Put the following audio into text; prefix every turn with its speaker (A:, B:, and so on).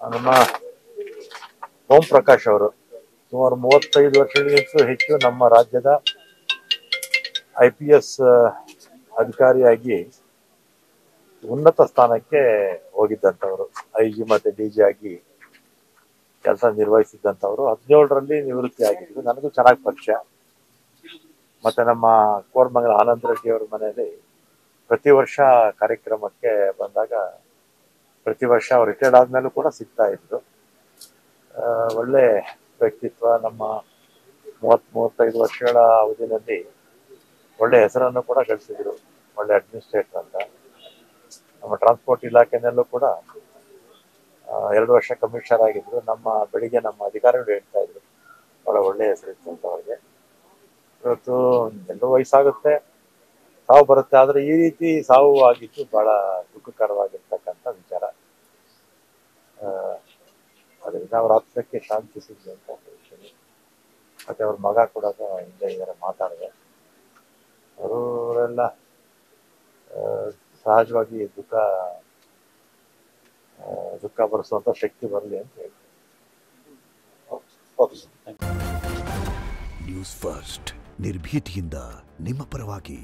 A: ನಮ್ಮ ಓಂ ಪ್ರಕಾಶ್ ಅವರು ಸುಮಾರು 35 ವರ್ಷಗಳಿಗಿಂತಲೂ ಹೆಚ್ಚು ನಮ್ಮ ರಾಜ್ಯದ IPS ಅಧಿಕಾರಿಯಾಗಿ ಉನ್ನತ ಸ್ಥಾನಕ್ಕೆ ಹೋಗಿದ್ದಂಥವ್ರು. IG ಮತ್ತೆ DG ಆಗಿ ಕೆಲಸ ನಿರ್ವಹಿಸಿದ್ದಂಥವ್ರು. 17ರಲ್ಲಿ ನಿವೃತ್ತಿ ಆಗಿದ್ರು. ನನಗೂ ಚೆನ್ನಾಗಿ ಪರಿಚಯ. ಮತ್ತೆ ನಮ್ಮ ಕೋರಮಂಗಲ ಆನಂದ್ ರೆಡ್ಡಿ ಅವ್ರ ಮನೆಯಲ್ಲಿ ಪ್ರತಿ ವರ್ಷ ಕಾರ್ಯಕ್ರಮಕ್ಕೆ ಬಂದಾಗ ಪ್ರತಿ ವರ್ಷ ಅವ್ರು ರಿಟೈರ್ಡ್ ಆದ್ಮೇಲೂ ಕೂಡ ಸಿಗ್ತಾ ಇದ್ರು. ಒಳ್ಳೆ ವ್ಯಕ್ತಿತ್ವ. ನಮ್ಮ 35 ವರ್ಷಗಳ ಅವಧಿಯಲ್ಲಿ ಒಳ್ಳೆ ಹೆಸರನ್ನು ಕೂಡ ಗಳಿಸಿದ್ರು. ಒಳ್ಳೆ ಅಡ್ಮಿನಿಸ್ಟ್ರೇಟರ್ ಅಂತ. ನಮ್ಮ ಟ್ರಾನ್ಸ್ಪೋರ್ಟ್ ಇಲಾಖೆನಲ್ಲೂ ಕೂಡ 2 ವರ್ಷ ಕಮಿಷನರ್ ಆಗಿದ್ರು. ಬೆಳಿಗ್ಗೆ ನಮ್ಮ ಅಧಿಕಾರಿಗಳು ಹೇಳ್ತಾ ಇದ್ರು ಬಹಳ ಒಳ್ಳೆ ಹೆಸರಿತ್ತು ಅಂತ ಅವ್ರಿಗೆ. ಇವತ್ತು ಎಲ್ಲರೂ ವಯಸ್ಸಾಗುತ್ತೆ, ಸಾವು ಬರುತ್ತೆ. ಆದ್ರೆ ಈ ರೀತಿ ಸಾವು ಆಗಿದ್ದು ಬಹಳ ದುಃಖಕರವಾಗಿರ್ತಕ್ಕಂಥ ವಿಚಾರ. ಅದರಿಂದ ಅವ್ರ ಆತ್ಮಕ್ಕೆ ಶಾಂತಿ ಸಿಗಲಿ ಅಂತ ಹೇಳ್ತೀನಿ. ಮತ್ತೆ ಅವ್ರ ಮಗ ಕೂಡ ಹಿಂದೆ ಇದ್ದಾರೆ, ಮಾತಾಡಿದೆ. ಅವರೆಲ್ಲ ಸಹಜವಾಗಿ ದುಃಖ ಭರಿಸುವಂತ ಶಕ್ತಿ ಬರಲಿ ಅಂತ ಹೇಳ್ತೀನಿ.
B: ನ್ಯೂಸ್ ಫಸ್ಟ್ ನಿರ್ಭೀತಿಯಿಂದ ನಿಮ್ಮ ಪರವಾಗಿ.